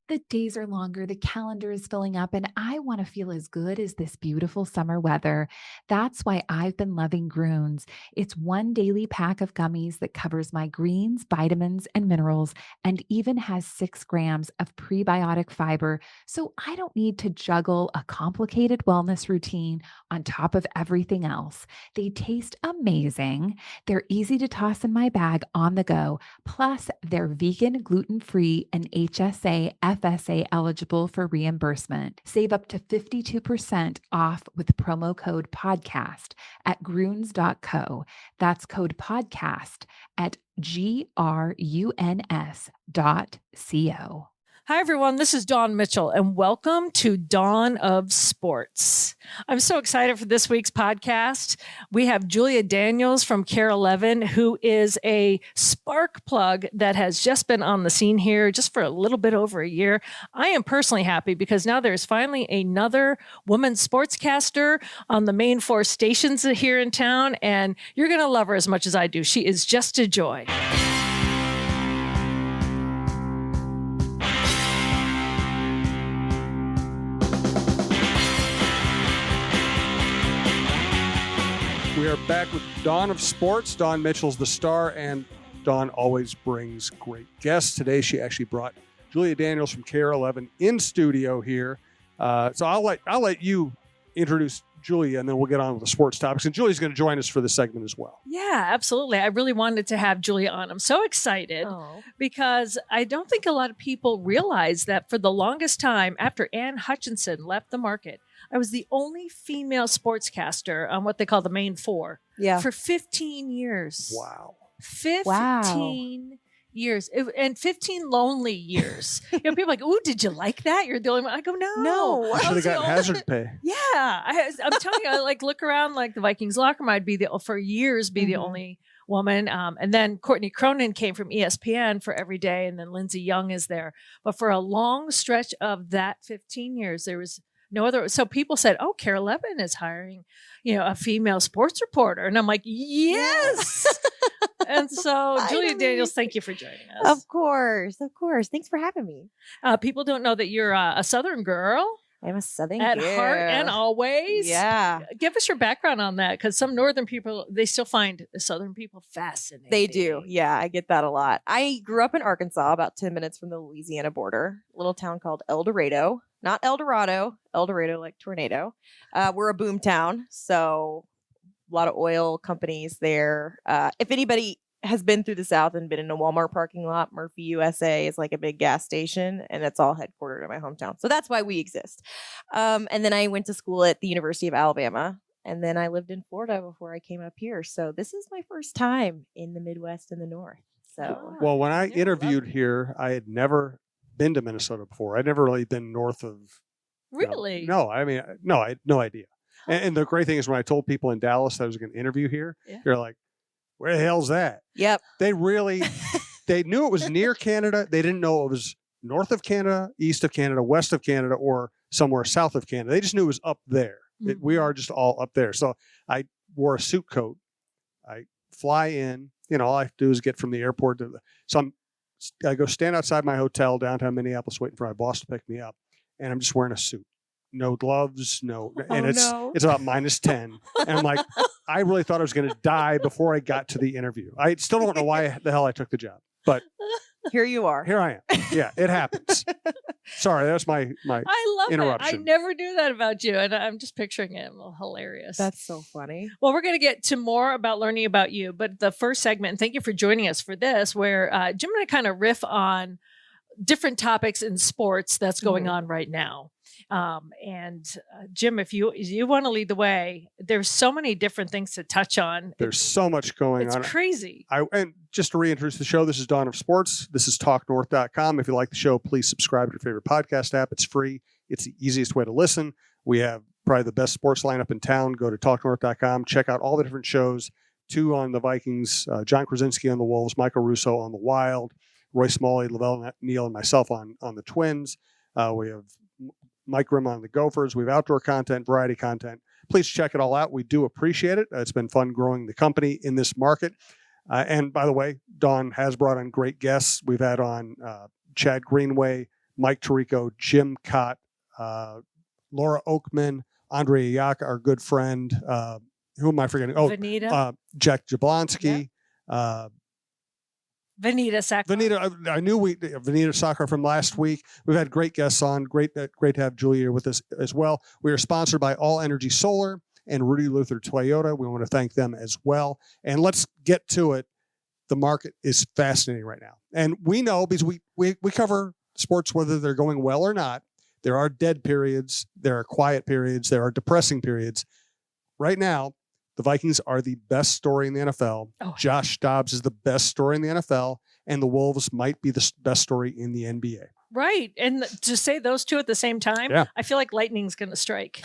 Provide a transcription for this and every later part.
The days are longer, the calendar is filling up, and I want to feel as good as this beautiful summer weather. That's why I've been loving Groons. It's one daily pack of gummies that covers my greens, vitamins, and minerals, and even has 6 grams of prebiotic fiber. So I don't need to juggle a complicated wellness routine on top of everything else. They taste amazing. They're easy to toss in my bag on the go. Plus, they're vegan, gluten-free, and HSA, FSA eligible for reimbursement. Save up to 52% off with promo code podcast at gruns.co. That's code podcast at gruns.co. Hi, everyone. This is Dawn Mitchell, and welcome to Dawn of Sports. I'm so excited for this week's podcast. We have Julia Daniels from Care 11, who is a spark plug that has just been on the scene here just for a little bit over a year. I am personally happy because now there's finally another woman sportscaster on the main 4 stations here in town, and you're going to love her as much as I do. She is just a joy. We are back with Dawn of Sports. Dawn Mitchell's the star, and Dawn always brings great guests. Today, she actually brought Julia Daniels from Care 11 in studio here. So I'll let you introduce Julia, and then we'll get on with the sports topics. And Julia's going to join us for this segment as well. Yeah, absolutely. I really wanted to have Julia on. I'm so excited because I don't think a lot of people realize that for the longest time, after Ann Hutchinson left the market, I was the only female sportscaster on what they call the main 4 for 15 years. Wow. 15 years. And 15 lonely years. People are like, ooh, did you like that? You're the only one. I go, no. I should have gotten hazard pay. Yeah. I'm telling you, I look around like the Vikings locker room. I'd be for years be the only woman. And then Courtney Cronin came from ESPN for Every Day. And then Lindsey Young is there. But for a long stretch of that 15 years, there was no other. So people said, oh, Care 11 is hiring, a female sports reporter. And I'm like, yes. And so, Julia Daniels, thank you for joining us. Of course. Thanks for having me. People don't know that you're a Southern girl. I'm a Southern at girl. heart and always. Yeah. Give us your background on that, because some Northern people, they still find Southern people fascinating. They do. Yeah, I get that a lot. I grew up in Arkansas, about 10 minutes from the Louisiana border, a little town called El Dorado. Not El Dorado, El Dorado like tornado. We're a boom town, so a lot of oil companies there. If anybody has been through the South and been in a Walmart parking lot, Murphy USA is like a big gas station, and it's all headquartered in my hometown. So that's why we exist. And then I went to school at the University of Alabama, and then I lived in Florida before I came up here. So this is my first time in the Midwest and the North. So well, when I interviewed here, I had never been to Minnesota before. I'd never really been north of. Really? No, I mean, no, I had no idea. And the great thing is when I told people in Dallas that I was going to interview here, they're like, where the hell's that? Yep. They really, they knew it was near Canada. They didn't know it was north of Canada, east of Canada, west of Canada, or somewhere south of Canada. They just knew it was up there. Mm-hmm. We are just all up there. So I wore a suit coat. I fly in. All I have to do is get from the airport to I go stand outside my hotel downtown Minneapolis waiting for my boss to pick me up. And I'm just wearing a suit. No gloves, and it's about -10. And I'm like, I really thought I was going to die before I got to the interview. I still don't know why the hell I took the job, but here you are. Here I am. Yeah, it happens. Sorry, that's my I love interruption. it. I never do that about you, and I'm just picturing it. Hilarious. That's so funny. Well, we're going to get to more about learning about you, but the first segment, and thank you for joining us for this, where Jim and I kind of riff on different topics in sports that's going on right now. Jim, if you want to lead the way, there's so many different things to touch on. There's so much going on. It's crazy. And just to reintroduce the show, this is Dawn of Sports. This is TalkNorth.com. If you like the show, please subscribe to your favorite podcast app. It's free. It's the easiest way to listen. We have probably the best sports lineup in town. Go to TalkNorth.com. Check out all the different shows. 2 on the Vikings, John Krasinski on the Wolves, Michael Russo on the Wild, Roy Smalley, Lavelle Neal, and myself on the Twins. We have Mike Grimm on the Gophers. We have outdoor content, variety content. Please check it all out. We do appreciate it. It's been fun growing the company in this market. And by the way, Dawn has brought on great guests. We've had on Chad Greenway, Mike Tirico, Jim Cott, Laura Oakman, Andre Yak, our good friend. Who am I forgetting? Oh, Vanita. Jack Jablonski. Vanita Sackler. Vanita, I knew Vanita Sackler from last week. We've had great guests on. Great to have Julia with us as well. We are sponsored by All Energy Solar and Rudy Luther Toyota. We want to thank them as well. And let's get to it. The market is fascinating right now. And we know because we cover sports whether they're going well or not. There are dead periods. There are quiet periods. There are depressing periods. Right now, the Vikings are the best story in the NFL. Oh. Josh Dobbs is the best story in the NFL. And the Wolves might be the best story in the NBA. Right. And to say those two at the same time, Yeah. I feel like lightning's going to strike.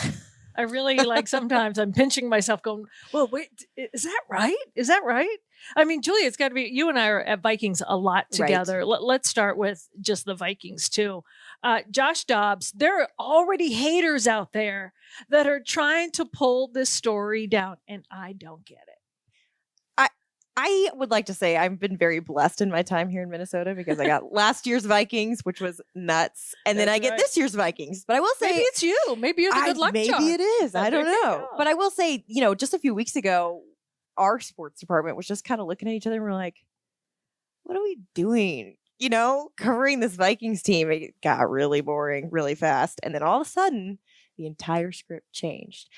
I really sometimes I'm pinching myself going, well, wait, is that right? Is that right? I mean, Julia, it's got to be, you and I are at Vikings a lot together. Right. Let's start with just the Vikings too. Josh Dobbs, there are already haters out there that are trying to pull this story down, and I don't get it. I would like to say I've been very blessed in my time here in Minnesota because I got last year's Vikings, which was nuts. And then I get this year's Vikings. But I will say, maybe it's you. Maybe you're the good luck charm. Maybe it is. I don't know. But I will say, just a few weeks ago, our sports department was just kind of looking at each other and we're like, what are we doing? Covering this Vikings team. It got really boring really fast. And then all of a sudden, the entire script changed.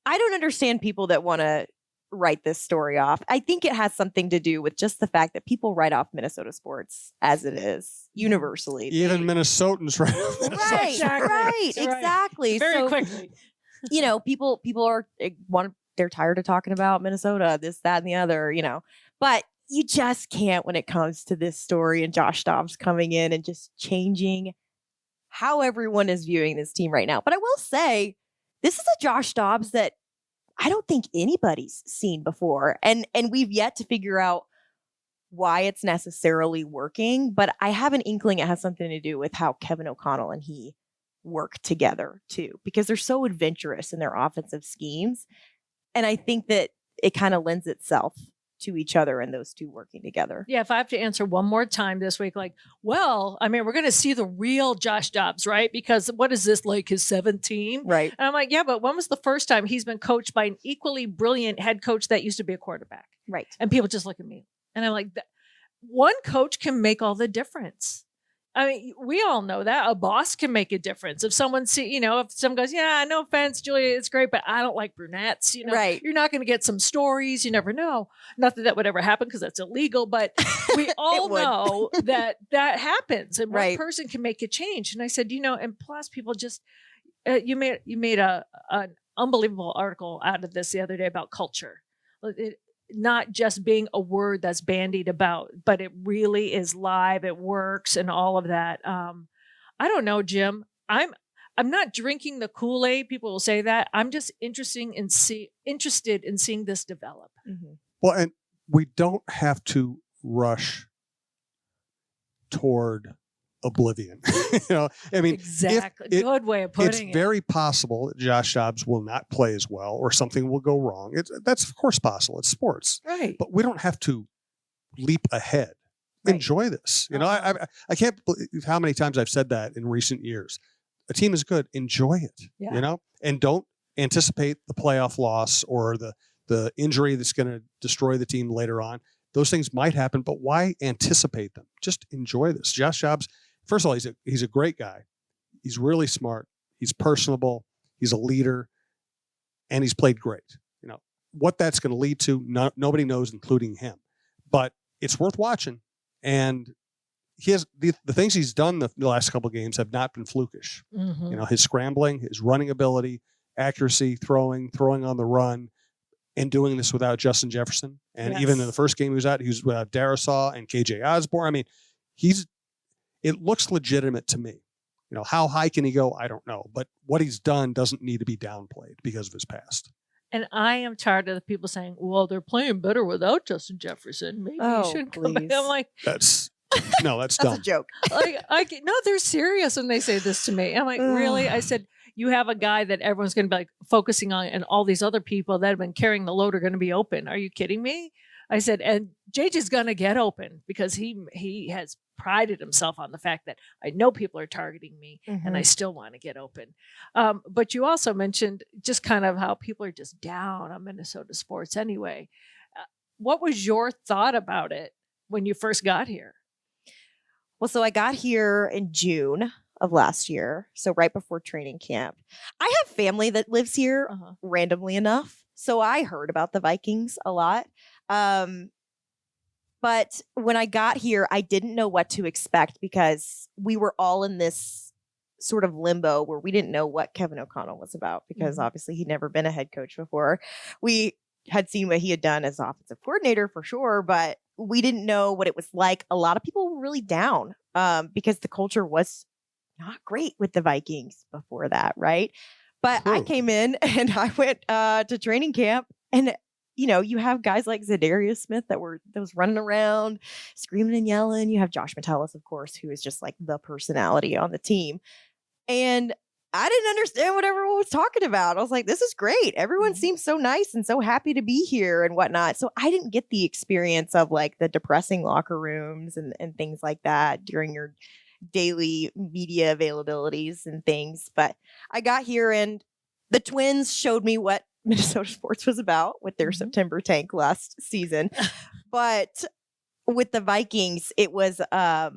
I don't understand people that want to write this story off. I think it has something to do with just the fact that people write off Minnesota sports as it is universally. Even Minnesotans write off Minnesota. Right, exactly. Very quickly. People are they're tired of talking about Minnesota, this, that, and the other, but you just can't when it comes to this story and Josh Dobbs coming in and just changing how everyone is viewing this team right now. But I will say, this is a Josh Dobbs that I don't think anybody's seen before. And we've yet to figure out why it's necessarily working. But I have an inkling it has something to do with how Kevin O'Connell and he work together too, because they're so adventurous in their offensive schemes. And I think that it kind of lends itself to each other and those two working together. Yeah, if I have to answer one more time this week, we're going to see the real Josh Dobbs, right? Because what is this, like his seventh team? Right. And I'm like, yeah, but when was the first time he's been coached by an equally brilliant head coach that used to be a quarterback? Right. And people just look at me and I'm like, one coach can make all the difference. I mean, we all know that a boss can make a difference. If someone if someone goes, yeah, no offense, Julia, it's great, but I don't like brunettes, right. You're not going to get some stories. You never know. Not that would ever happen because that's illegal, but we all know that happens and one person can make a change. And I said, and plus people just, you made an unbelievable article out of this the other day about culture. Not just being a word that's bandied about, but it really is live. It works and all of that. I don't know, Jim. I'm not drinking the Kool-Aid. People will say that. I'm just interested in seeing this develop. Mm-hmm. Well, and we don't have to rush toward oblivion. I mean, exactly. Good way of putting it. It's very possible that Josh Dobbs will not play as well or something will go wrong. That's of course possible. It's sports. Right. But we don't have to leap ahead. Right. Enjoy this. I can't believe how many times I've said that in recent years. A team is good. Enjoy it. Yeah. And don't anticipate the playoff loss or the injury that's going to destroy the team later on. Those things might happen, but why anticipate them? Just enjoy this. Josh Dobbs, first of all, he's a great guy. He's really smart. He's personable. He's a leader, and he's played great. What that's going to lead to, nobody knows, including him. But it's worth watching. And he has the things he's done the last couple of games have not been flukish. Mm-hmm. His scrambling, his running ability, accuracy, throwing on the run, and doing this without Justin Jefferson. And even in the first game he was without Darisaw and KJ Osborne. I mean, it looks legitimate to me. How high can he go? I don't know. But what he's done doesn't need to be downplayed because of his past. And I am tired of the people saying, well, they're playing better without Justin Jefferson. Maybe you shouldn't come back. I'm like, that's dumb. That's a joke. No, they're serious when they say this to me. I'm like, really? I said, you have a guy that everyone's going to be focusing on, and all these other people that have been carrying the load are going to be open. Are you kidding me? I said, and JJ's going to get open because he has prided himself on the fact that I know people are targeting me and I still want to get open. But you also mentioned just kind of how people are just down on Minnesota sports anyway. What was your thought about it when you first got here? Well, so I got here in June of last year, so right before training camp. I have family that lives here randomly enough, so I heard about the Vikings a lot. But when I got here, I didn't know what to expect because we were all in this sort of limbo where we didn't know what Kevin O'Connell was about because obviously he'd never been a head coach before. We had seen what he had done as offensive coordinator for sure, but we didn't know what it was like. A lot of people were really down because the culture was not great with the Vikings before that, right? But I came in and I went to training camp, and you have guys like Zadarius Smith that was running around, screaming and yelling. You have Josh Metellus, of course, who is just like the personality on the team. And I didn't understand what everyone was talking about. I was like, this is great. Everyone seems so nice and so happy to be here and whatnot. So I didn't get the experience of like the depressing locker rooms and things like that during your daily media availabilities and things. But I got here and the Twins showed me what Minnesota sports was about with their September tank last season. But with the Vikings, it was a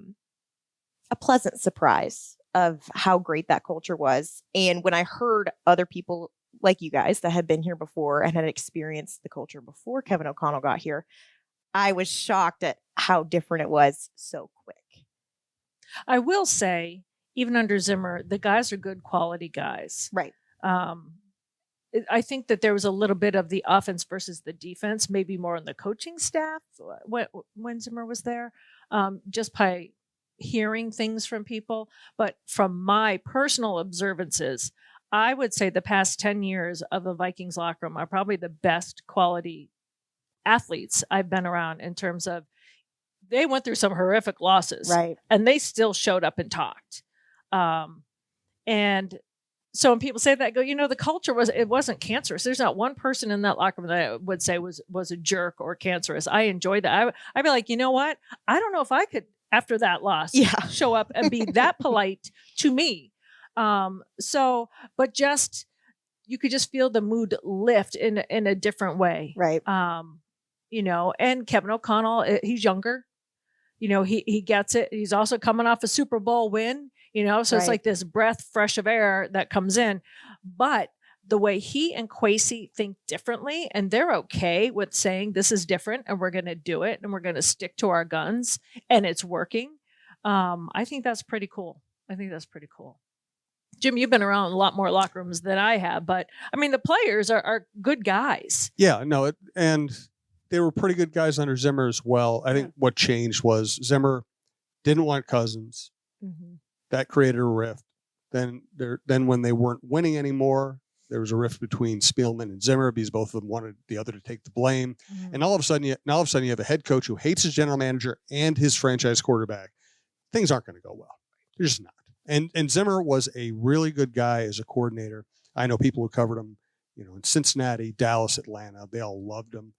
pleasant surprise of how great that culture was. And when I heard other people like you guys that had been here before and had experienced the culture before Kevin O'Connell got here, I was shocked at how different it was so quick. I will say, even under Zimmer, the guys are good quality guys. Right. I think that there was a little bit of the offense versus the defense, maybe more on the coaching staff when Zimmer was there, just by hearing things from people. But from my personal observances, I would say the past 10 years of the Vikings locker room are probably the best quality athletes I've been around in terms of they went through some horrific losses, right? And they still showed up and talked. And so when people say that, I go, the culture wasn't cancerous. There's not one person in that locker room that I would say was a jerk or cancerous. I enjoyed that. I'd be like, you know what? I don't know if I could, after that loss, show up and be that polite to me. But just, you could just feel the mood lift in a different way. Right. And Kevin O'Connell, he's younger. He gets it. He's also coming off a Super Bowl win. So it's like this breath fresh of air that comes in. But the way he and Kwesi think differently, and they're okay with saying this is different and we're going to do it and we're going to stick to our guns and it's working. I think that's pretty cool. Jim, you've been around a lot more locker rooms than I have, but I mean, the players are good guys. Yeah, no, and they were pretty good guys under Zimmer as well. I think what changed was Zimmer didn't want Cousins. That created a rift. Then when they weren't winning anymore, there was a rift between Spielman and Zimmer because both of them wanted the other to take the blame. And all of a sudden you have a head coach who hates his general manager and his franchise quarterback. Things aren't going to go well. They're just not. And Zimmer was a really good guy as a coordinator. I know people who covered him, in Cincinnati, Dallas, Atlanta. They all loved him.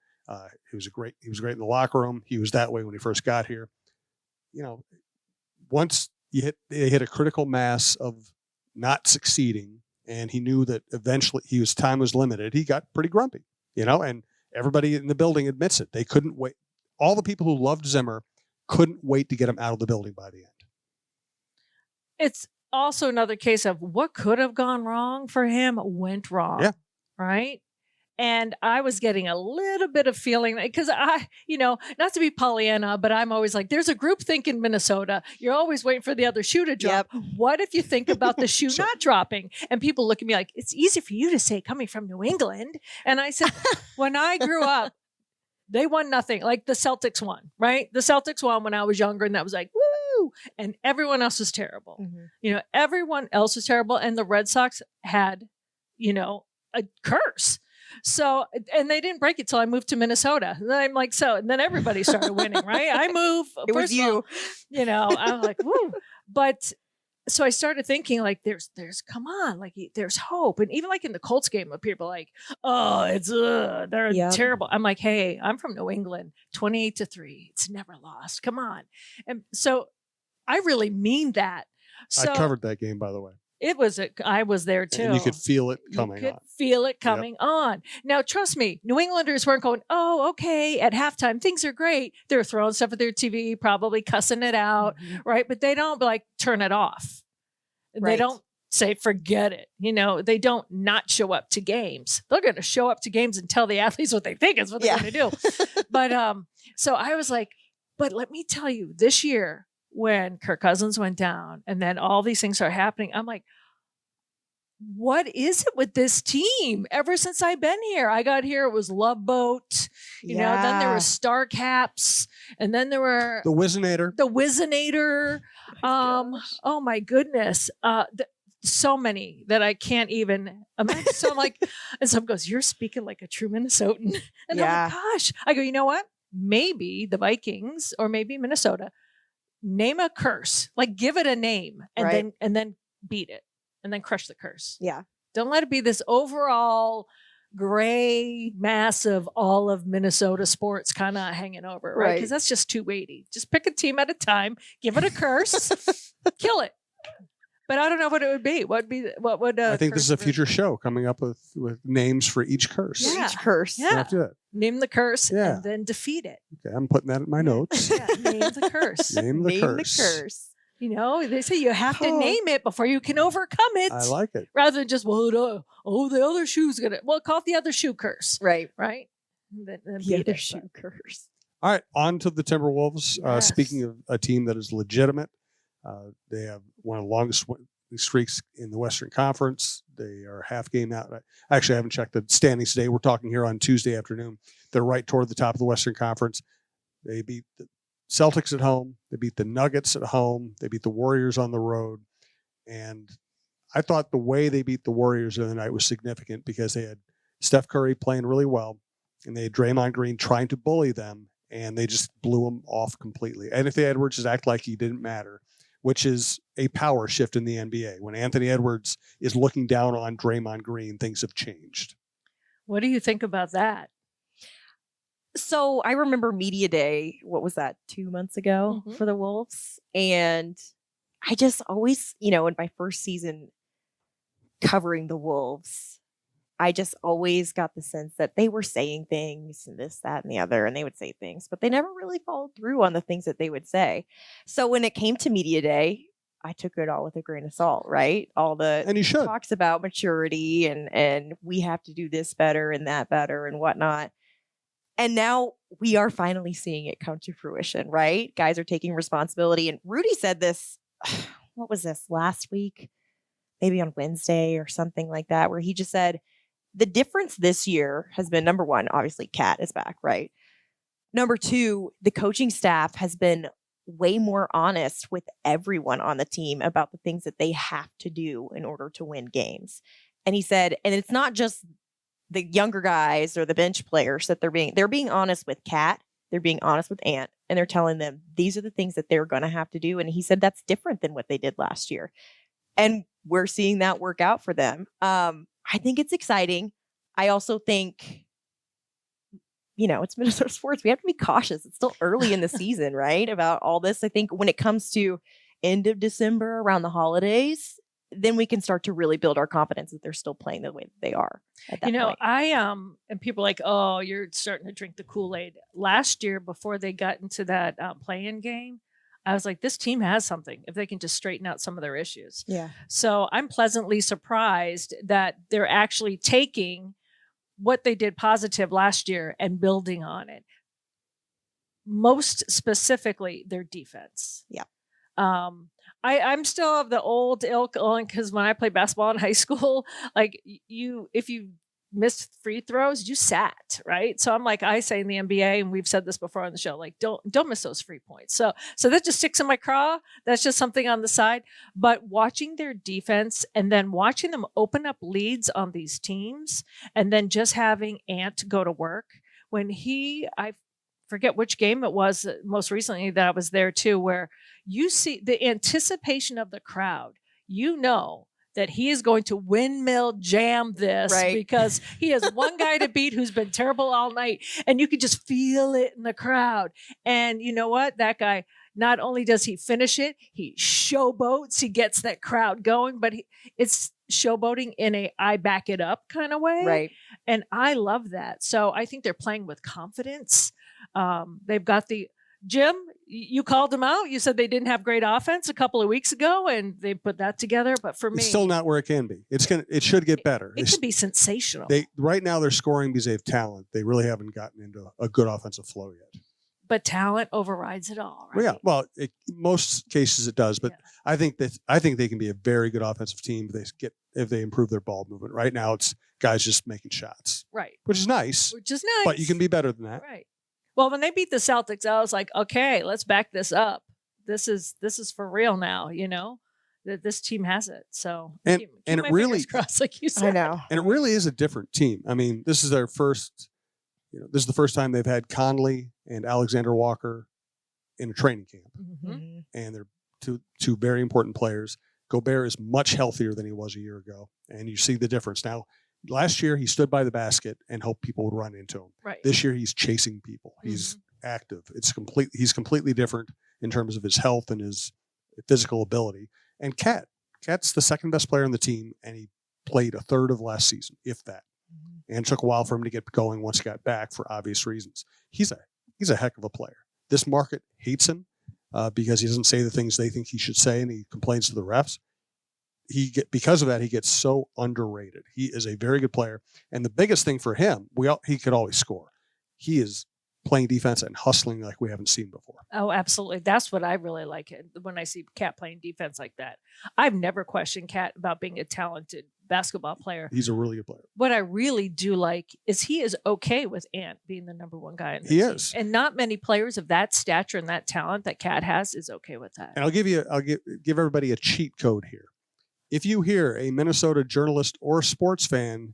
He was great in the locker room. He was that way when he first got here. Once they hit a critical mass of not succeeding, and he knew that eventually his time was limited, he got pretty grumpy, and everybody in the building admits it. They couldn't wait. All the people who loved Zimmer couldn't wait to get him out of the building by the end. It's also another case of what could have gone wrong for him went wrong. Yeah. Right. And I was getting a little bit of feeling because not to be Pollyanna, but I'm always like, there's a group think in Minnesota. You're always waiting for the other shoe to drop. Yep. What if you think about the shoe not dropping? And people look at me like, it's easy for you to say coming from New England. And I said, when I grew up, they won nothing. Like the Celtics won, right? The Celtics won when I was younger, and that was like, woo! And everyone else was terrible. Everyone else was terrible. And the Red Sox had, a curse. So, and they didn't break it till I moved to Minnesota. And I'm like, and then everybody started winning, right? I moved. It was you. I was like, woo. But so I started thinking like, there's, come on, like there's hope. And even like in the Colts game where people are like, oh, they're terrible. I'm like, hey, I'm from New England, 28-3. It's never lost. Come on. And so I really mean that. So I covered that game, by the way. I was there too. And you could feel it coming You could on. feel it coming on. Now, trust me, New Englanders weren't going, oh, okay, at halftime, things are great. They're throwing stuff at their TV, probably cussing it out, right? But they don't like turn it off. They don't say, forget it. They don't not show up to games. They're going to show up to games and tell the athletes what they think is what they're going to do. But so I was like, but let me tell you, this year, when Kirk Cousins went down and then all these things are happening, I'm like, what is it with this team? Ever since I've been here, I got here, it was Love Boat, you know, then there were Star Caps, and then there were the Wizinator. Oh my goodness. So many that I can't even imagine. So I'm like, and someone goes, you're speaking like a true Minnesotan. And I'm like, gosh, I go, you know what? Maybe the Vikings or maybe Minnesota name a curse, like give it a name and then beat it and then crush the curse. Yeah. Don't let it be this overall gray mass of all of Minnesota sports kind of hanging over, right? Because that's just too weighty. Just pick a team at a time, give it a curse, kill it. But I don't know what it would be. What would I think this is a future show coming up with names for each curse. Yeah. Each curse. We'll have to do that. Name the curse and then defeat it. Okay, I'm putting that in my notes. Yeah, name the curse. Name the curse. You know, they say you have to name it before you can overcome it. I like it. Rather than just, the other shoe's going to, call it the other shoe curse. Right. Then The other shoe curse. All right, on to the Timberwolves. Yes. Speaking of a team that is legitimate, they have one of the longest streaks in the Western Conference. They are half game out. Actually, I haven't checked the standings today. We're talking here on Tuesday afternoon. They're right toward the top of the Western Conference. They beat the Celtics at home. They beat the Nuggets at home. They beat the Warriors on the road. And I thought the way they beat the Warriors the other night was significant because they had Steph Curry playing really well, and they had Draymond Green trying to bully them, and they just blew him off completely. Anthony Edwards just act like he didn't matter, which is a power shift in the NBA. When Anthony Edwards is looking down on Draymond Green, things have changed. What do you think about that? So I remember media day, what was that, 2 months ago for the Wolves? And I just always, in my first season covering the Wolves, I just always got the sense that they were saying things and this, that, and the other, and they would say things, but they never really followed through on the things that they would say. So when it came to media day, I took it all with a grain of salt, right? All the and you should. Talks about maturity and we have to do this better and that better and whatnot. And now we are finally seeing it come to fruition, right? Guys are taking responsibility. And Rudy said this, what was this, last week? Maybe on Wednesday or something like that, where he just said, the difference this year has been, number one, obviously Kat is back, right? Number two, the coaching staff has been way more honest with everyone on the team about the things that they have to do in order to win games. And he said, and it's not just the younger guys or the bench players that they're being honest with Kat, they're being honest with Ant, and they're telling them these are the things that they're going to have to do. And he said that's different than what they did last year. And we're seeing that work out for them. I think it's exciting. I also think, it's Minnesota sports. We have to be cautious. It's still early in the season, right? About all this. I think when it comes to end of December, around the holidays, then we can start to really build our confidence that they're still playing the way that they are at that point. And people are like, oh, you're starting to drink the Kool-Aid. Last year, before they got into that play-in game, I was like, this team has something if they can just straighten out some of their issues. Yeah. So I'm pleasantly surprised that they're actually taking what they did positive last year and building on it. Most specifically, their defense. Yeah. I'm still of the old ilk on, because when I played basketball in high school, like if you missed free throws, you sat, right? So I'm like, I say in the NBA, and we've said this before on the show, like don't miss those free points. So that just sticks in my craw. That's just something on the side. But watching their defense and then watching them open up leads on these teams, and then just having Ant go to work when I forget which game it was most recently that I was there too, where you see the anticipation of the crowd, that he is going to windmill jam this, right? Because he has one guy to beat who's been terrible all night, and you could just feel it in the crowd. And you know what? That guy, not only does he finish it, he showboats, he gets that crowd going, but it's showboating in a I back it up kind of way. Right. And I love that. So I think they're playing with confidence. They've got Jim, you called them out. You said they didn't have great offense a couple of weeks ago, and they put that together. But for me, it's still not where it can be. It should get better. It could be sensational. Right now they're scoring because they have talent. They really haven't gotten into a good offensive flow yet. But talent overrides it all, right? Well, yeah. Well, most cases it does, but I think they can be a very good offensive team if they improve their ball movement. Right now, it's guys just making shots, right? Which is nice. But you can be better than that, right? Well, when they beat the Celtics, I was like, okay, let's back this up. This is for real now. You know that this team has it. So and it really crossed, like you said. I know, and it really is a different team. I mean, this is their first. This is the first time they've had Conley and Alexander Walker in a training camp, and they're two very important players. Gobert is much healthier than he was a year ago, and you see the difference now. Last year, he stood by the basket and hoped people would run into him. Right. This year, he's chasing people. He's active. He's completely different in terms of his health and his physical ability. And Cat's the second best player on the team, and he played a third of last season, if that. And it took a while for him to get going once he got back for obvious reasons. He's a heck of a player. This market hates him because he doesn't say the things they think he should say, and he complains to the refs. Because of that, he gets so underrated. He is a very good player. And the biggest thing for him, he could always score. He is playing defense and hustling like we haven't seen before. Oh, absolutely. That's what I really like when I see Cat playing defense like that. I've never questioned Cat about being a talented basketball player. He's a really good player. What I really do like is he is okay with Ant being the number one guy in the team. He is. And not many players of that stature and that talent that Cat has is okay with that. And I'll give everybody a cheat code here. If you hear a Minnesota journalist or sports fan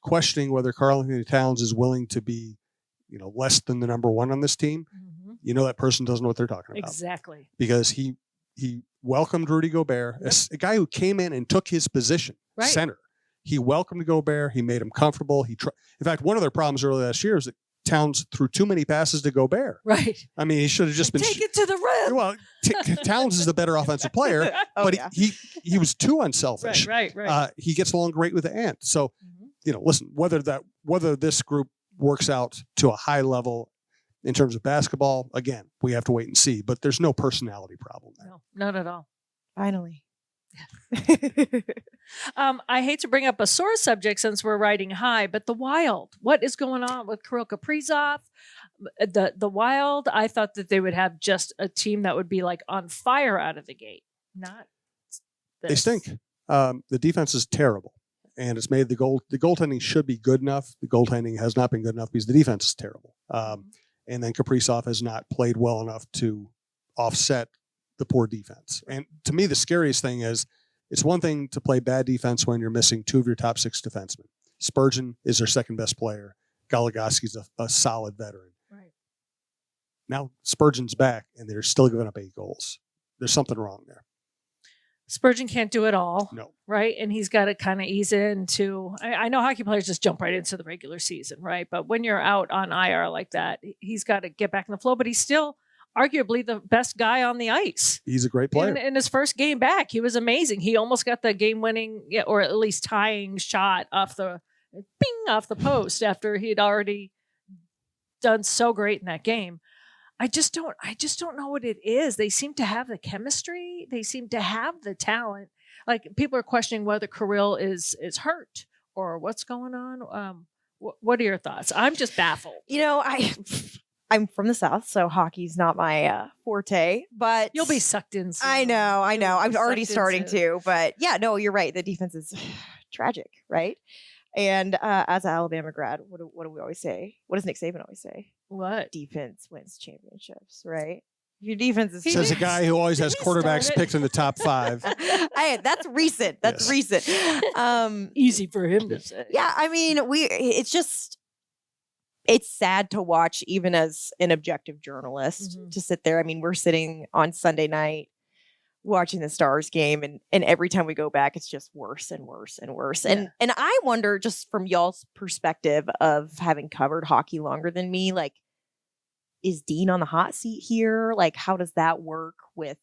questioning whether Karl-Anthony Towns is willing to be, less than the number one on this team, that person doesn't know what they're talking about. Exactly. Because he welcomed Rudy Gobert, a guy who came in and took his position, center. He welcomed Gobert. He made him comfortable. In fact, one of their problems early last year is that Towns threw too many passes to Gobert. Right. I mean, he should have just been take it to the rim. Well, Towns is the better offensive player, but he was too unselfish. Right. He gets along great with Ant. So, listen, whether this group works out to a high level in terms of basketball, again, we have to wait and see. But there's no personality problem there. No, not at all. Finally. I hate to bring up a sore subject since we're riding high, but the Wild. What is going on with Kirill Kaprizov? The Wild, I thought that they would have just a team that would be like on fire out of the gate. Not this. They stink. The defense is terrible, and it's made the goaltending should be good enough. The goaltending has not been good enough because the defense is terrible. And then Kaprizov has not played well enough to offset the poor defense. And to me, the scariest thing is it's one thing to play bad defense when you're missing two of your top six defensemen. Spurgeon is their second best player. Goligoski's a solid veteran. Right. Now Spurgeon's back, and they're still giving up 8 goals. There's something wrong there. Spurgeon can't do it all. No. Right. And he's got to kind of ease into, I know hockey players just jump right into the regular season, right? But when you're out on IR like that, he's got to get back in the flow, but he's still arguably the best guy on the ice. He's a great player. In his first game back, he was amazing. He almost got the game-winning, or at least tying shot off the post after he'd already done so great in that game. I just don't know what it is. They seem to have the chemistry. They seem to have the talent. Like, people are questioning whether Kirill is hurt or what's going on. What are your thoughts? I'm just baffled. I'm from the South, so hockey's not my forte, but you'll be sucked in soon. I know. I'm already starting to, but yeah, no, you're right. The defense is tragic, right? And as an Alabama grad, what do we always say? What does Nick Saban always say? What? Defense wins championships, right? Your defense is... Says a guy who always has quarterbacks picked in the top 5. That's recent. That's recent. Easy for him to say. Yeah, I mean, it's sad to watch, even as an objective journalist, to sit there. I mean, we're sitting on Sunday night watching the Stars game, and every time we go back, it's just worse and worse and worse. Yeah. And I wonder, just from y'all's perspective of having covered hockey longer than me, like, is Dean on the hot seat here? Like, how does that work with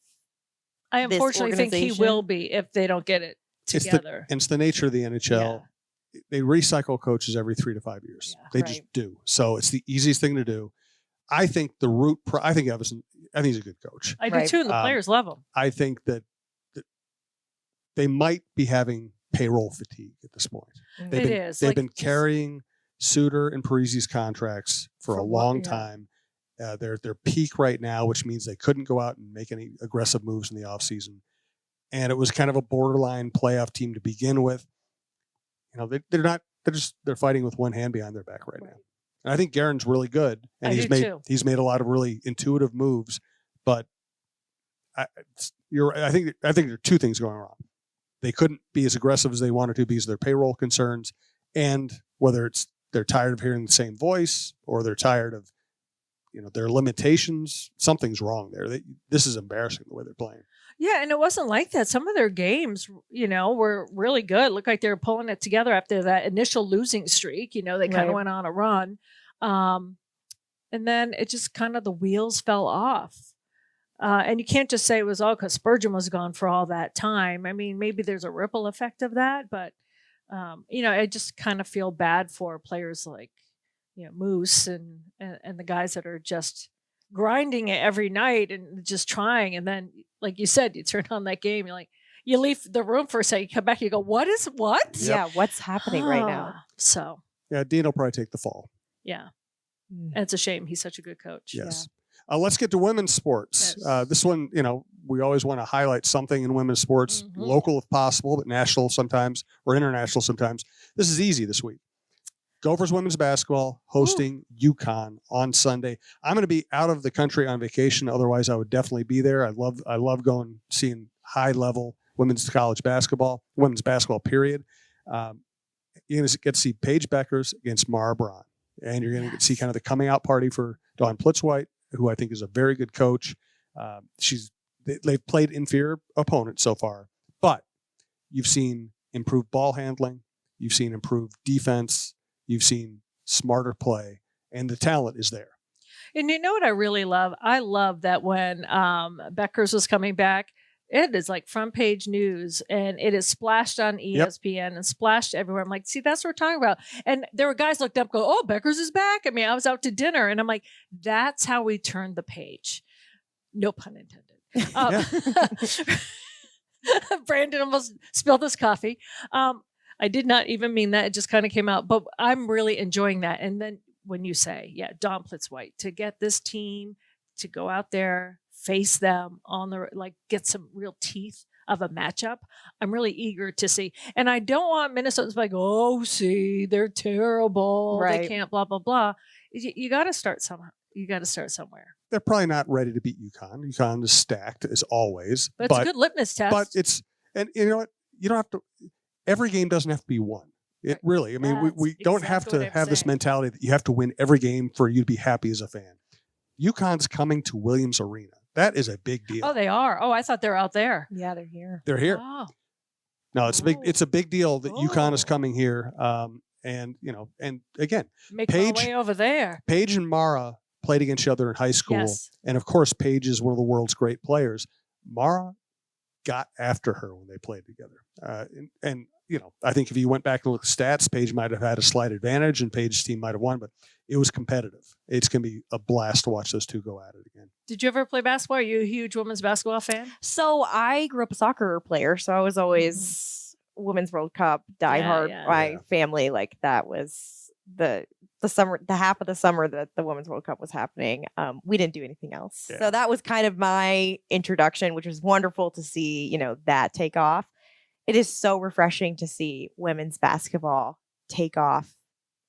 I this unfortunately think he organization? will be if they don't get it together. It's the nature of the NHL. Yeah. They recycle coaches every 3 to 5 years. Yeah, They right. just do. So it's the easiest thing to do. I think the root. I think Everson. I think he's a good coach. I do Right. too, and the players love him. I think that they might be having payroll fatigue at this point. They've been carrying Suter and Parisi's contracts for a long time. They're at their peak right now, which means they couldn't go out and make any aggressive moves in the offseason. And it was kind of a borderline playoff team to begin with. You know, they're fighting with one hand behind their back right now. And I think Guerin's really good, and he's made a lot of really intuitive moves. But I think there are two things going wrong. They couldn't be as aggressive as they wanted to because of their payroll concerns, and whether it's they're tired of hearing the same voice or they're tired of their limitations. Something's wrong there. This is embarrassing the way they're playing. Yeah, and it wasn't like that. Some of their games, were really good. Looked like they were pulling it together after that initial losing streak. They kind of went on a run. And then it just kind of the wheels fell off. And you can't just say it was all because Spurgeon was gone for all that time. I mean, maybe there's a ripple effect of that, but, I just kind of feel bad for players like, Moose and the guys that are just grinding it every night and just trying. And then, like you said, you turn on that game, you leave the room for a second, you come back, you go, what? Yep. Yeah, what's happening right now? So. Yeah, Dean will probably take the fall. Yeah. And it's a shame. He's such a good coach. Yes. Yeah. Let's get to women's sports. Yes. This one, we always want to highlight something in women's sports, local if possible, but national sometimes or international sometimes. This is easy this week. Gophers women's basketball hosting UConn on Sunday. I'm going to be out of the country on vacation. Otherwise, I would definitely be there. I love going seeing high level women's basketball period. You're going to get to see Paige Beckers against Mara Braun, and you're going to see kind of the coming out party for Dawn Plitzwhite, who I think is a very good coach. They've played inferior opponents so far, but you've seen improved ball handling, you've seen improved defense. You've seen smarter play, and the talent is there. And you know what I really love? I love that when Beckers was coming back, it is like front page news, and it is splashed on ESPN and splashed everywhere. I'm like, see, that's what we're talking about. And there were guys looked up, go, oh, Beckers is back. I mean, I was out to dinner, and I'm like, that's how we turn the page. No pun intended. Brandon almost spilled his coffee. I did not even mean that. It just kind of came out. But I'm really enjoying that. And then when you say, Dawn Plitzwhite, to get this team to go out there, face them on get some real teeth of a matchup, I'm really eager to see. And I don't want Minnesotans to be like, oh, see, they're terrible. Right. They can't, blah, blah, blah. You got to start somehow. You got to start somewhere. They're probably not ready to beat UConn. UConn is stacked as always. But it's a good litmus test. But and you know what? You don't have to. Every game doesn't have to be won. It really, I mean, we don't have to have this mentality that you have to win every game for you to be happy as a fan. UConn's coming to Williams Arena. That is a big deal. Oh, they are. Oh, I thought they were out there. Yeah, they're here. They're here. Oh. No, it's big. It's a big deal that UConn is coming here. And again, make my way over there. Paige and Mara played against each other in high school. Yes. And of course, Paige is one of the world's great players. Mara got after her when they played together. And I think if you went back and looked at stats, Paige might have had a slight advantage and Paige's team might have won, but it was competitive. It's going to be a blast to watch those two go at it again. Did you ever play basketball? Are you a huge women's basketball fan? So I grew up a soccer player, so I was always Women's World Cup diehard. My family, that was the summer, the half of the summer that the Women's World Cup was happening. We didn't do anything else. Yeah. So that was kind of my introduction, which was wonderful to see, that take off. It is so refreshing to see women's basketball take off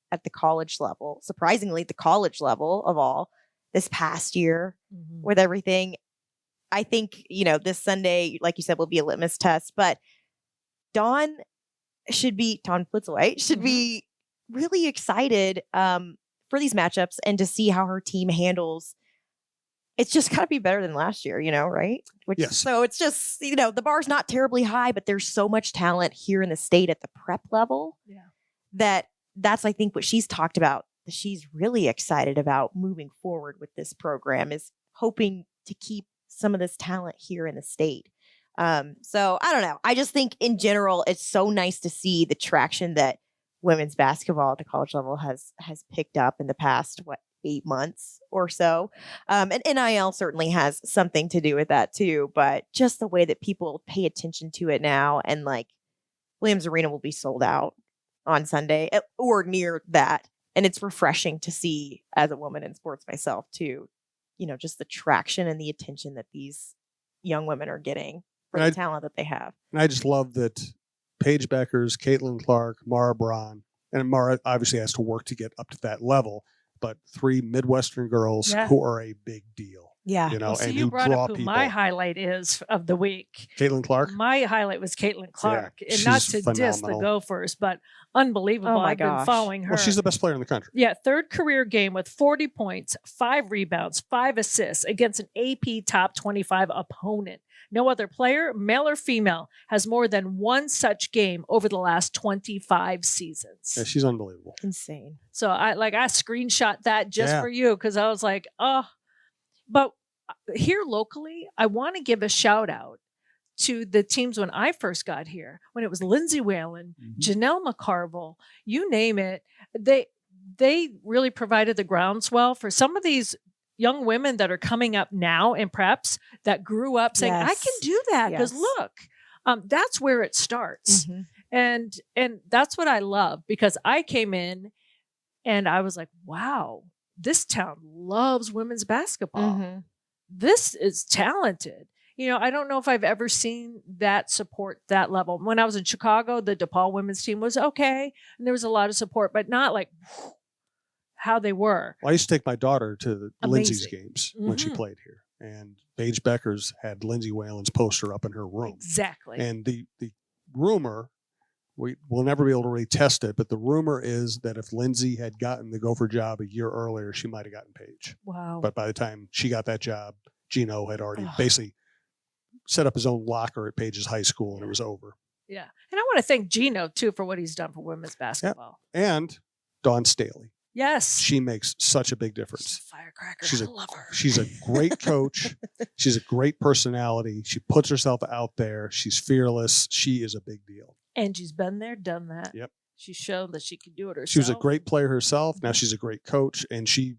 at the college level. Surprisingly, the college level of all this past year with everything. I think, this Sunday, like you said, will be a litmus test, but Dawn Plitzwhite should be really excited for these matchups and to see how her team handles. It's just got to be better than last year, right? Yes. So it's just, the bar's not terribly high, but there's so much talent here in the state at the prep level that's, I think, what she's talked about that she's really excited about moving forward with this program, is hoping to keep some of this talent here in the state. So I don't know. I just think in general, it's so nice to see the traction that women's basketball at the college level has picked up in the past, 8 months or so. And NIL certainly has something to do with that too, but just the way that people pay attention to it now, and like Williams Arena will be sold out on Sunday or near that. And it's refreshing to see, as a woman in sports myself too, just the traction and the attention that these young women are getting for the talent that they have. And I just love that Paige Beckers, Caitlin Clark, Mara Braun, and Mara obviously has to work to get up to that level, but 3 Midwestern girls who are a big deal. Yeah. Well, so and you who brought draw up who people. my highlight is of the week. Caitlin Clark? My highlight was Caitlin Clark. Yeah, and not she's to diss the phenomenal. Gophers, but unbelievable. Oh my I've been gosh. following her. Well, she's the best player in the country. Yeah, 3rd career game with 40 points, 5 rebounds, 5 assists against an AP top 25 opponent. No other player, male or female, has more than one such game over the last 25 seasons. Yeah, she's unbelievable. Insane. So I screenshot that just for you, because I was like, oh. But here locally, I want to give a shout out to the teams when I first got here, when it was Lindsay Whalen, Janelle McCarville, you name it. They really provided the groundswell for some of these young women that are coming up now in preps that grew up saying, I can do that, because look, that's where it starts. And that's what I love, because I came in and I was like, wow, this town loves women's basketball. This is talented. I don't know if I've ever seen that support that level. When I was in Chicago, the DePaul women's team was okay, and there was a lot of support, but not like how they were. Well, I used to take my daughter to Lindsay's Amazing. games when she played here, and Paige Beckers had Lindsay Whalen's poster up in her room. Exactly. And the rumor, we'll never be able to really test it, but the rumor is that if Lindsay had gotten the Gopher job a year earlier, she might have gotten Paige. Wow. But by the time she got that job, Gino had already basically set up his own locker at Paige's high school, and it was over. Yeah. And I want to thank Gino, too, for what he's done for women's basketball. Yeah. And Dawn Staley. Yes. She makes such a big difference. She's a firecracker. She's I love her. She's a great coach. She's a great personality. She puts herself out there. She's fearless. She is a big deal. And she's been there, done that. Yep. She's shown that she can do it herself. She was a great player herself. Now she's a great coach, and she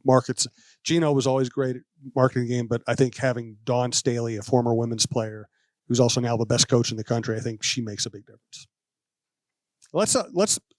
markets. Gino was always great at marketing the game, but I think having Dawn Staley, a former women's player, who's also now the best coach in the country, I think she makes a big difference. Let's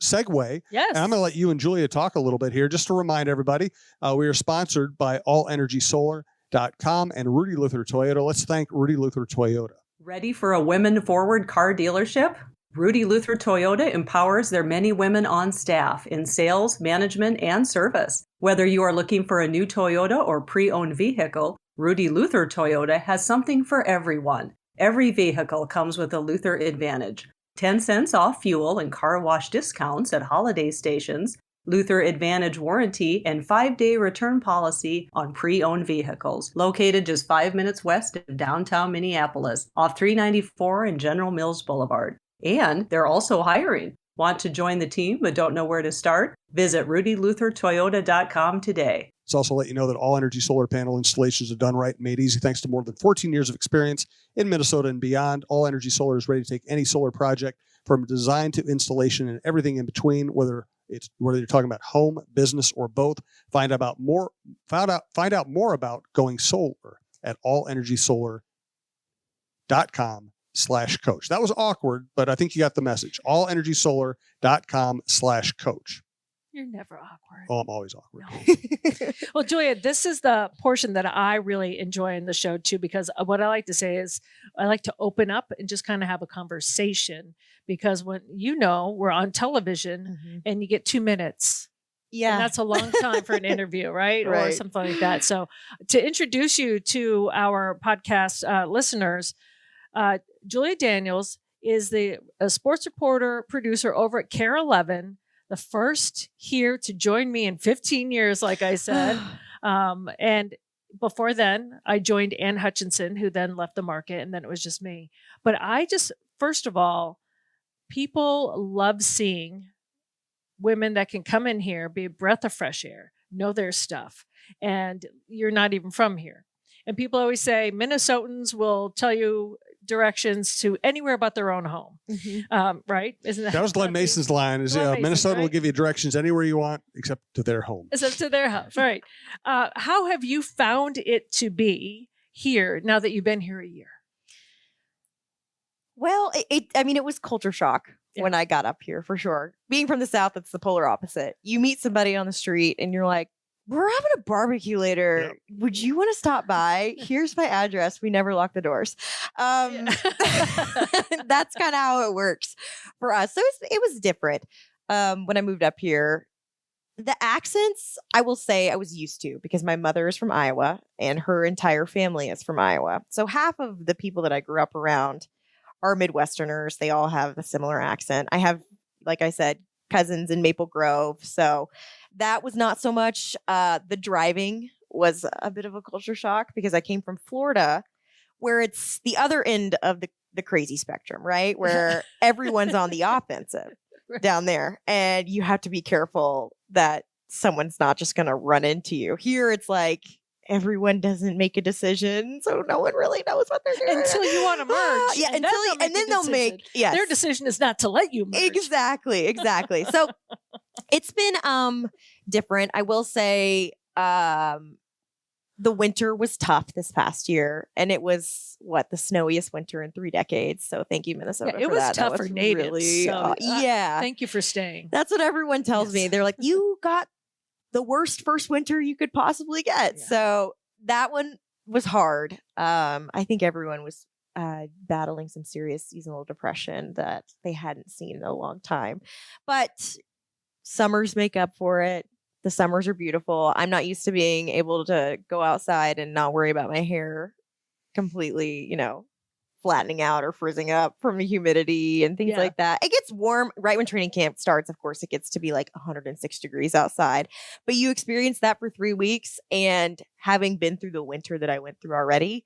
segue. Yes. And I'm going to let you and Julia talk a little bit here. Just to remind everybody, we are sponsored by allenergysolar.com and Rudy Luther Toyota. Let's thank Rudy Luther Toyota. Ready for a women-forward car dealership? Rudy Luther Toyota empowers their many women on staff in sales, management, and service. Whether you are looking for a new Toyota or pre-owned vehicle, Rudy Luther Toyota has something for everyone. Every vehicle comes with a Luther Advantage. 10 cents off fuel and car wash discounts at holiday stations, Luther Advantage warranty, and 5-day return policy on pre-owned vehicles. Located just 5 minutes west of downtown Minneapolis, off 394 and General Mills Boulevard. And they're also hiring. Want to join the team but don't know where to start? Visit RudyLutherToyota.com today. Let's also let you know that all energy solar panel installations are done right and made easy thanks to more than 14 years of experience in Minnesota and beyond. All Energy Solar is ready to take any solar project from design to installation and everything in between, whether you're talking about home, business, or both. Find out more about going solar at allenergysolar.com/coach. That was awkward, but I think you got the message. allenergysolar.com/coach. You're never awkward. Oh, I'm always awkward. No. Well, Julia, this is the portion that I really enjoy in the show too, because what I like to say is I like to open up and just kind of have a conversation, because when we're on television and you get 2 minutes. Yeah. And that's a long time for an interview, right? Or Right. something like that. So to introduce you to our podcast listeners, Julia Daniels is a sports reporter, producer over at KARE 11, the first here to join me in 15 years, like I said. And before then, I joined Ann Hutchinson, who then left the market, and then it was just me. But first of all, people love seeing women that can come in here, be a breath of fresh air, know their stuff, and you're not even from here. And people always say Minnesotans will tell you directions to anywhere but their own home. Right? Isn't that? That was Glenn Mason's line. Is Glenn Mason, Minnesota will right? give you directions anywhere you want, except to their home. Except to their house, right? How have you found it to be here now that you've been here a year? Well, it was culture shock when I got up here, for sure. Being from the South, it's the polar opposite. You meet somebody on the street and you're like, we're having a barbecue later. Yep. Would you want to stop by? Here's my address. We never lock the doors. That's kind of how it works for us. So it was different when I moved up here. The accents, I will say I was used to because my mother is from Iowa and her entire family is from Iowa. So half of the people that I grew up around are Midwesterners. They all have a similar accent. I have, like I said, cousins in Maple Grove. So that was not so much. The driving was a bit of a culture shock because I came from Florida, where it's the other end of the crazy spectrum, right? Where everyone's on the offensive down there. And you have to be careful that someone's not just going to run into you. Here, it's like everyone doesn't make a decision. So no one really knows what they're doing. Until you want to merge. Yeah, and then they'll make, yes. Their decision is not to let you merge. Exactly. So it's been different. I will say the winter was tough this past year, and it was the snowiest winter in 3 decades. So thank you, Minnesota. It for was that. tough That for was natives. really, So, yeah. Thank you for staying. That's what everyone tells me. Yes. They're like, you got the worst first winter you could possibly get. Yeah. So that one was hard. I think everyone was battling some serious seasonal depression that they hadn't seen in a long time. But summers make up for it. The summers are beautiful. I'm not used to being able to go outside and not worry about my hair completely, flattening out or frizzing up from the humidity and things like that. It gets warm right when training camp starts. Of course, it gets to be like 106 degrees outside, but you experience that for 3 weeks. And having been through the winter that I went through already,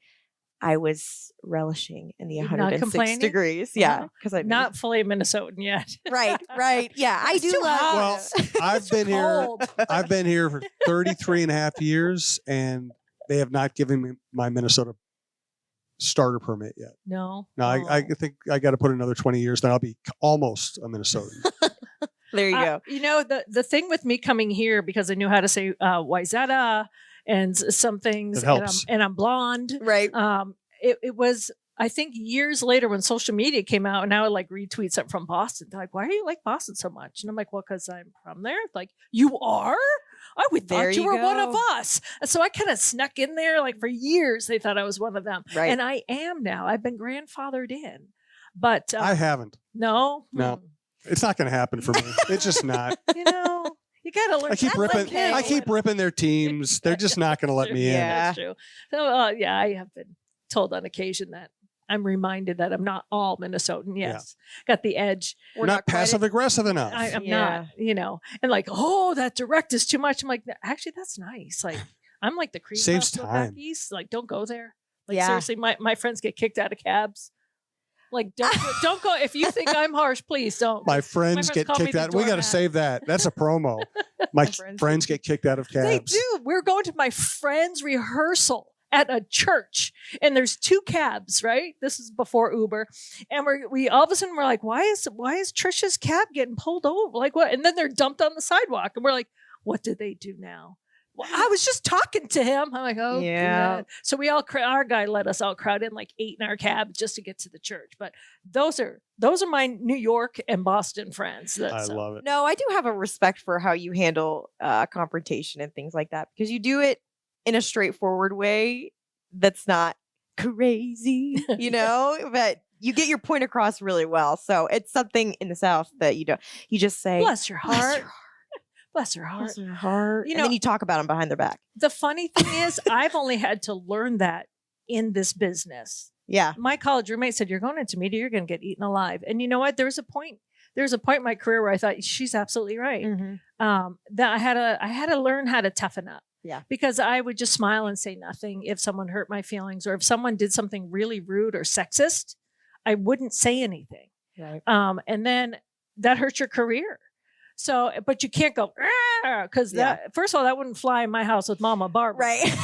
I was relishing in the You're not 106 complaining? degrees. Yeah. Because I'm Not fully Minnesotan yet. right. Yeah. I It's do too love hot. Well, I've been here. Cold. I've been here for 33 and a half years, and they have not given me my Minnesota starter permit yet. No. No, I think I got to put another 20 years, then I'll be almost a Minnesotan. There you go. The thing with me coming here, because I knew how to say Wayzata and some things, It helps. and I'm blonde. Right. It was, I think, years later when social media came out, and I would like retweet something from Boston. They're like, "Why do you like Boston so much?" And I'm like, "Well, because I'm from there." Like, you are? We There thought you you were one of go. us. And so I kind of snuck in there. Like for years, they thought I was one of them, Right. and I am now. I've been grandfathered in, but I haven't. no. No. It's not going to happen for me. It's just not. You gotta learn. I keep That's ripping. okay. I keep ripping their teams. They're just not going to let me in. Yeah. That's true. So, I have been told on occasion that I'm reminded that I'm not all Minnesotan. Yes, got the edge. We're not passive aggressive enough. I'm Yeah. not. And like, oh, that direct is too much. I'm like, actually, that's nice. Like, I'm like the cream Saves puff time. back east. Like, don't go there. Like, Yeah. seriously, my friends get kicked out of cabs. Like, don't go. If you think I'm harsh, please don't. My friends friends get call me kicked the out. We got to doormat. save that. That's a promo. My friends get kicked out of They cabs. do. We're going to my friend's rehearsal at a church, and there's 2 cabs, right? This is before Uber. And we all of a sudden we're like, why is Trisha's cab getting pulled over? Like what? And then they're dumped on the sidewalk. And we're like, what did they do now? Well, I was just talking to him. I'm like, oh, Yeah. God. So we all, our guy let us all crowd in like 8 in our cab just to get to the church. But those are my New York and Boston friends. I love it. No, I do have a respect for how you handle confrontation and things like that because you do it in a straightforward way that's not crazy, but you get your point across really well. So it's something in the South that you just say, Bless your heart. Bless her heart. Bless her heart. You And then you talk about them behind their back. The funny thing is, I've only had to learn that in this business. Yeah. My college roommate said, "You're going into media, you're going to get eaten alive." And you know what? There's a point in my career where I thought she's absolutely right. Mm-hmm. That I had to learn how to toughen up. Yeah. Because I would just smile and say nothing if someone hurt my feelings or if someone did something really rude or sexist, I wouldn't say anything. Right. And then that hurts your career. So, but you can't go, because that, first of all, that wouldn't fly in my house with Mama Barbara. Right.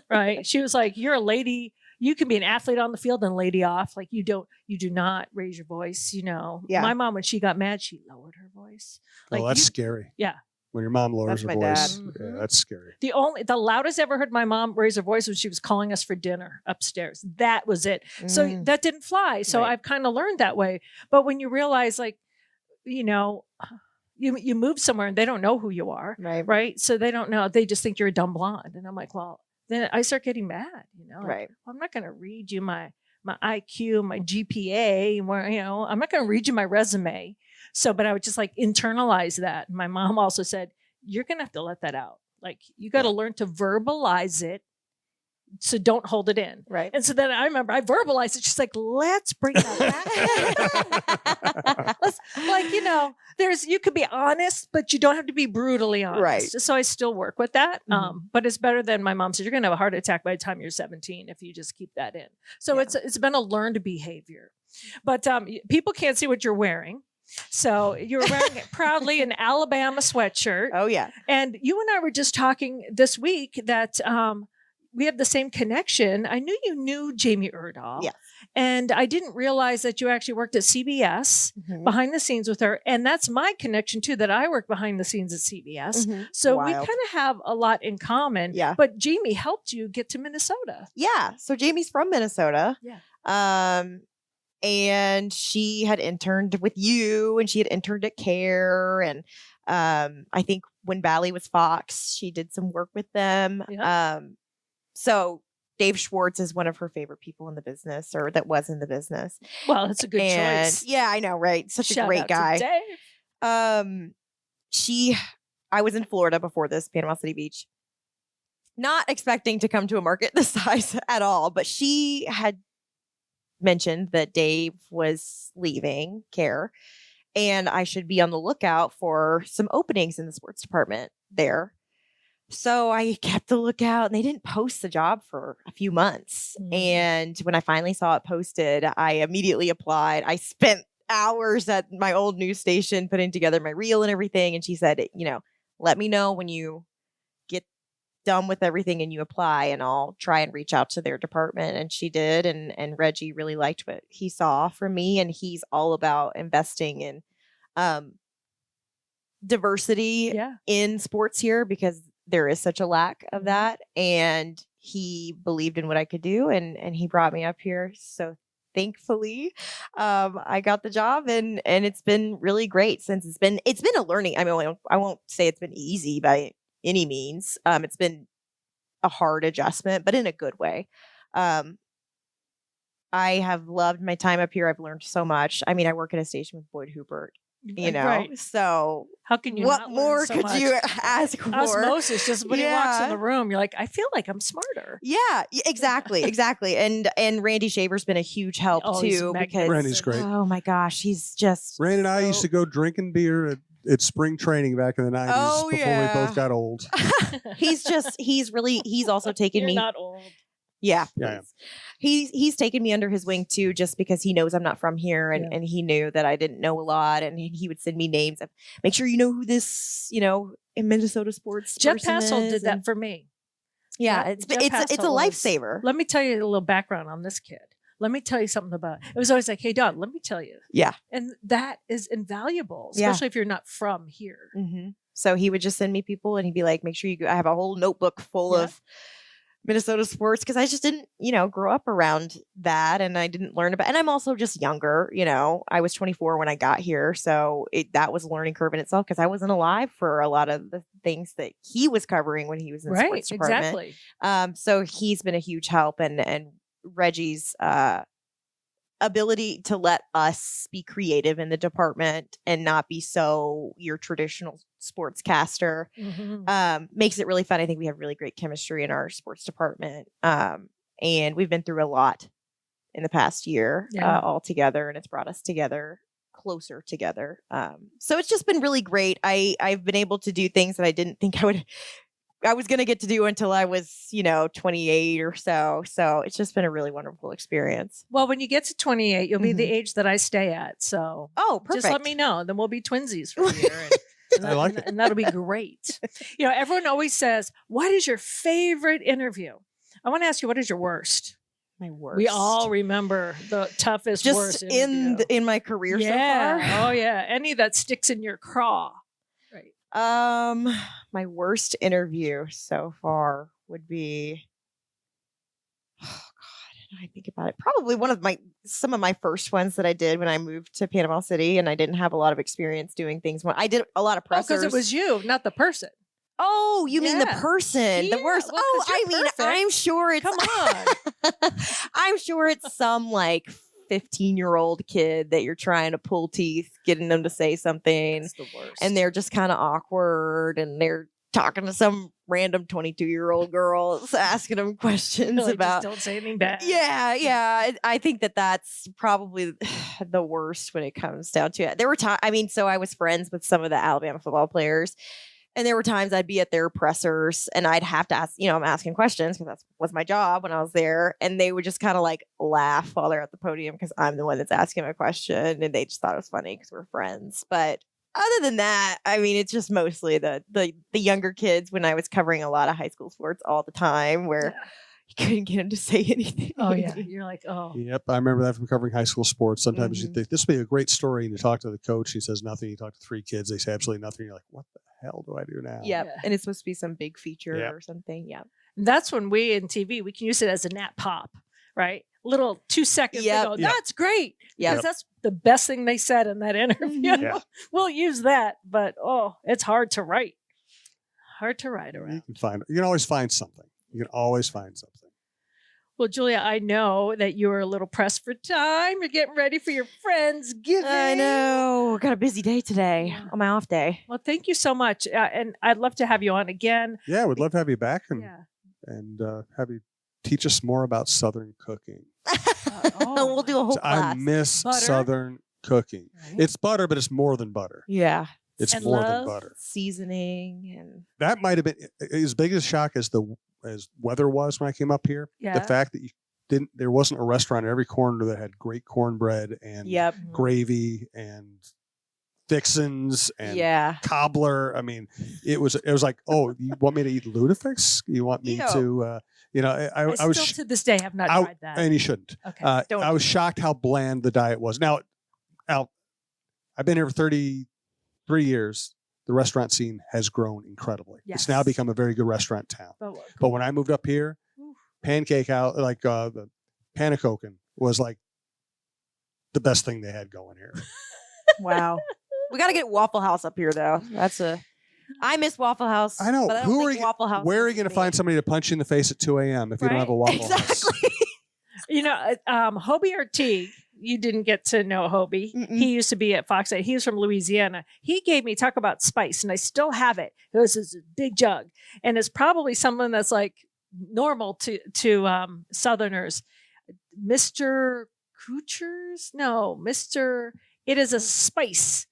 Right. She was like, you're a lady. You can be an athlete on the field and lady off. Like you do not raise your voice. Yeah. My mom, when she got mad, she lowered her voice. Like Oh, that's scary. Yeah. When your mom lowers her That's my voice. dad. Yeah, that's scary. The loudest I ever heard my mom raise her voice when she was calling us for dinner upstairs. That was it. So that didn't fly. So Right. I've kind of learned that way. But when you realize, like, you move somewhere and they don't know who you are. Right. Right. So they don't know. They just think you're a dumb blonde. And I'm like, well, then I start getting mad, like, Right. well, I'm not going to read you my IQ, my GPA, I'm not going to read you my resume. So, but I would just like internalize that. And my mom also said, you're going to have to let that out. Like you got to learn to verbalize it. So don't hold it in. Right. And so then I remember I verbalized it. She's like, let's bring that back. You could be honest, but you don't have to be brutally honest. Right. So I still work with that. But it's better than my mom said, you're going to have a heart attack by the time you're 17 if you just keep that in. So it's been a learned behavior. But people can't see what you're wearing. So you were wearing proudly an Alabama sweatshirt. Oh, yeah. And you and I were just talking this week that we have the same connection. I knew you knew Jamie Erdahl. Yeah. And I didn't realize that you actually worked at CBS behind the scenes with her. And that's my connection too, that I work behind the scenes at CBS. So we kind of have a lot in common. Yeah. But Jamie helped you get to Minnesota. Yeah. So Jamie's from Minnesota. Yeah. And she had interned with you and she had interned at CARE. And I think when Valley was Fox, she did some work with them. Yeah. So Dave Schwartz is one of her favorite people in the business, or that was in the business. Well, that's a good choice. Yeah, I know, right? Such Shout a great out to guy. Dave. I was in Florida before this, Panama City Beach, not expecting to come to a market this size at all, but she had mentioned that Dave was leaving CARE and I should be on the lookout for some openings in the sports department there. So I kept the lookout and they didn't post the job for a few months. And when I finally saw it posted, I immediately applied. I spent hours at my old news station putting together my reel and everything. And she said, let me know when you get done with everything and you apply and I'll try and reach out to their department. And she did. And Reggie really liked what he saw from me. And he's all about investing in diversity in sports here because there is such a lack of that. And he believed in what I could do and he brought me up here. So thankfully, I got the job and it's been really great since it's been a learning. I mean, I won't say it's been easy by any means. It's been a hard adjustment, but in a good way. I have loved my time up here. I've learned so much. I mean, I work at a station with Boyd Hubert, Right. So how can you what not more learn so could much? you ask for? Osmosis, just when he walks in the room, you're like, I feel like I'm smarter. Yeah, exactly. And Randy Shaver's been a huge help too because Randy's great. Oh my gosh, he's just Randy and I used to go drinking beer at spring training back in the 90s before we both got old. He's also taken You're me. not old. Yeah. Yeah. He's taken me under his wing too, just because he knows I'm not from here and he knew that I didn't know a lot and he would send me names of make sure you know who this, in Minnesota sports. Jeff Passel did that for me. Yeah, it's a lifesaver. Let me tell you a little background on this kid. Let me tell you something about it. It was always like, hey, Don, let me tell you. Yeah. And that is invaluable, especially if you're not from here. Mm-hmm. So he would just send me people and he'd be like, make sure you go. I have a whole notebook full of Minnesota sports because I just didn't, grow up around that and I didn't learn about. And I'm also just younger, I was 24 when I got here, so that was a learning curve in itself because I wasn't alive for a lot of the things that he was covering when he was in the sports department. Exactly. So he's been a huge help, and Reggie's ability to let us be creative in the department and not be so your traditional sportscaster makes it really fun. I think we have really great chemistry in our sports department. And we've been through a lot in the past year all together, and it's brought us closer together. So it's just been really great. I've been able to do things that I didn't think I would I was going to get to do until I was, 28 or so. So it's just been a really wonderful experience. Well, when you get to 28, you'll be the Mhm. age that I stay at. So Oh, perfect. just let me know. Then we'll be twinsies for a year. I like it. And that'll be great. Everyone always says, what is your favorite interview? I want to ask you, what is your worst? My worst. We all remember the toughest, just worst interview. in my career so yeah. far. Oh, yeah. Any that sticks in your craw. Right. My worst interview so far would be, oh God, I think about it. Probably some of my first ones that I did when I moved to Panama City, and I didn't have a lot of experience doing things. I did a lot of pressers. Because it was you, not the person. Oh, you mean the Yeah. person, the Yeah, worst? well, 'cause I you're mean, perfect. I'm sure it's. Come on. I'm sure it's some 15-year-old kid that you're trying to pull teeth, getting them to say something, That's the worst. and they're just kind of awkward, and they're talking to some random 22-year-old girl, asking them questions Really, about. just don't say anything bad. Yeah. I think that's probably the worst when it comes down to it. There were times. I mean, so I was friends with some of the Alabama football players. And there were times I'd be at their pressers and I'd have to ask, I'm asking questions because that was my job when I was there. And they would just kind of laugh while they're at the podium because I'm the one that's asking a question. And they just thought it was funny because we're friends. But other than that, I mean, it's just mostly the younger kids when I was covering a lot of high school sports all the time where you couldn't get them to say anything. Oh, yeah. You're like, oh. Yep, I remember that from covering high school sports. Sometimes you think this would be a great story, and you talk to the coach, he says nothing. You talk to 3 kids, they say absolutely nothing. You're like, what the hell do I do now? Yeah. Yeah. And it's supposed to be some big feature or something. Yeah. That's when we in TV, we can use it as a nap pop, right? Little 2 seconds. Yep. Go, Yep. that's great. Yep. Because that's the best thing they said in that interview. Yeah. We'll use that, but it's hard to write. Hard to write around. You can always find something. You can always find something. Well, Julia, I know that you are a little pressed for time. You're getting ready for your Friendsgiving. I know. Got a busy day today on my off day. Well, thank you so much. And I'd love to have you on again. Yeah, we'd love to have you back and Yeah. have you teach us more about Southern cooking. We'll do a whole I class. miss Butter. Southern cooking. Right. It's butter, but it's more than butter. Yeah. It's And more love. than butter. Seasoning and That might have been as big a shock as weather was when I came up here. Yeah. The fact that there wasn't a restaurant in every corner that had great cornbread and yep. gravy and fixins and Yeah. cobbler. I mean, it was like, oh, you want me to eat Ludifix? You want me Ew. to, I I was, still to this day have not I- tried that. and you shouldn't. Okay. Don't I was shocked how bland the diet was. Now, I've been here for 33 years. The restaurant scene has grown incredibly. It's now Yes. become a very good restaurant town. But But when I moved up here, Oof. Pancake House, the Panacoken was like the best thing they had going here. Wow. We got to get Waffle House up here though. I miss Waffle House. I know. But I don't Who think are you? Waffle House Where are is you going to me. find somebody to punch you in the face at 2 a.m. if you don't have a Waffle House? Exactly. Hobie Ortiz, you didn't get to know Hobie. Mm-mm. He used to be at Fox 8. He was from Louisiana. He gave me talk about spice, and I still have it. It was this big jug, and it's probably something that's like normal to Southerners. Mr. Kucher's? No, Mr. It is a spice,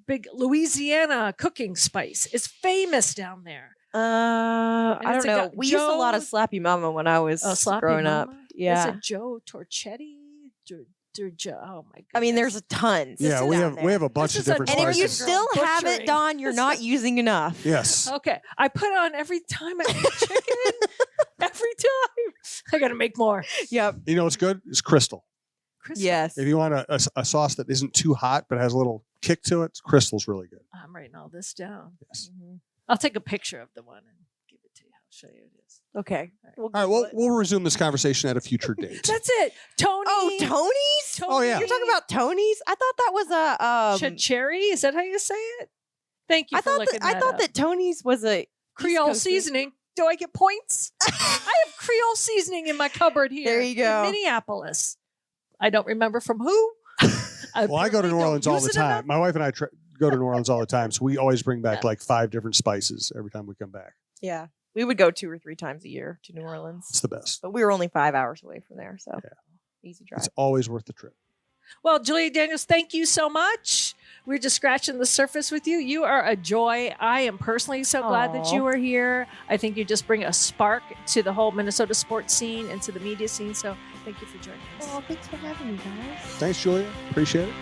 big Louisiana cooking spice. It's famous down there. I it's don't a know. We used a lot of Joe- Slappy Mama when I was Slappy growing up. Mama? Yeah. Is it Joe Torchetti? Oh my god! I mean, there's tons. Yeah, we have a bunch This of is a different And if you spices. girl still have butchering. it, Dawn, you're not using enough. Yes. Okay, I put it on every time I eat chicken. Every time I got to make more. Yep. You know what's good? It's Crystal. Crystal. Yes. If you want a sauce that isn't too hot but has a little kick to it, Crystal's really good. I'm writing all this down. Yes. I'll take a picture of the one and give it to you. I'll show you it is. Okay. All right, we'll resume this conversation at a future date. That's it. Tony. Oh, Tony's? Tony. Oh, yeah. You're talking about Tony's? I thought that was a Cherry. Is that how you say it? Thank you I for thought looking that, I thought up. that Tony's was a Creole East Coast thing. seasoning. Do I get points? I have Creole seasoning in my cupboard here. There you go. In Minneapolis. I don't remember from who. Well, I go to New Orleans all the time. My wife and I go to New Orleans all the time, so we always bring back like 5 different spices every time we come back. Yeah. We would go 2 or 3 times a year to New Orleans. It's the best. But we were only 5 hours away from there, so Yeah. easy drive. It's always worth the trip. Well, Julia Daniels, thank you so much. We're just scratching the surface with you. You are a joy. I am personally so glad that you are here. I think you just bring a spark to the whole Minnesota sports scene and to the media scene. So thank you for joining us. Oh, thanks for having me, guys. Thanks, Julia. Appreciate it.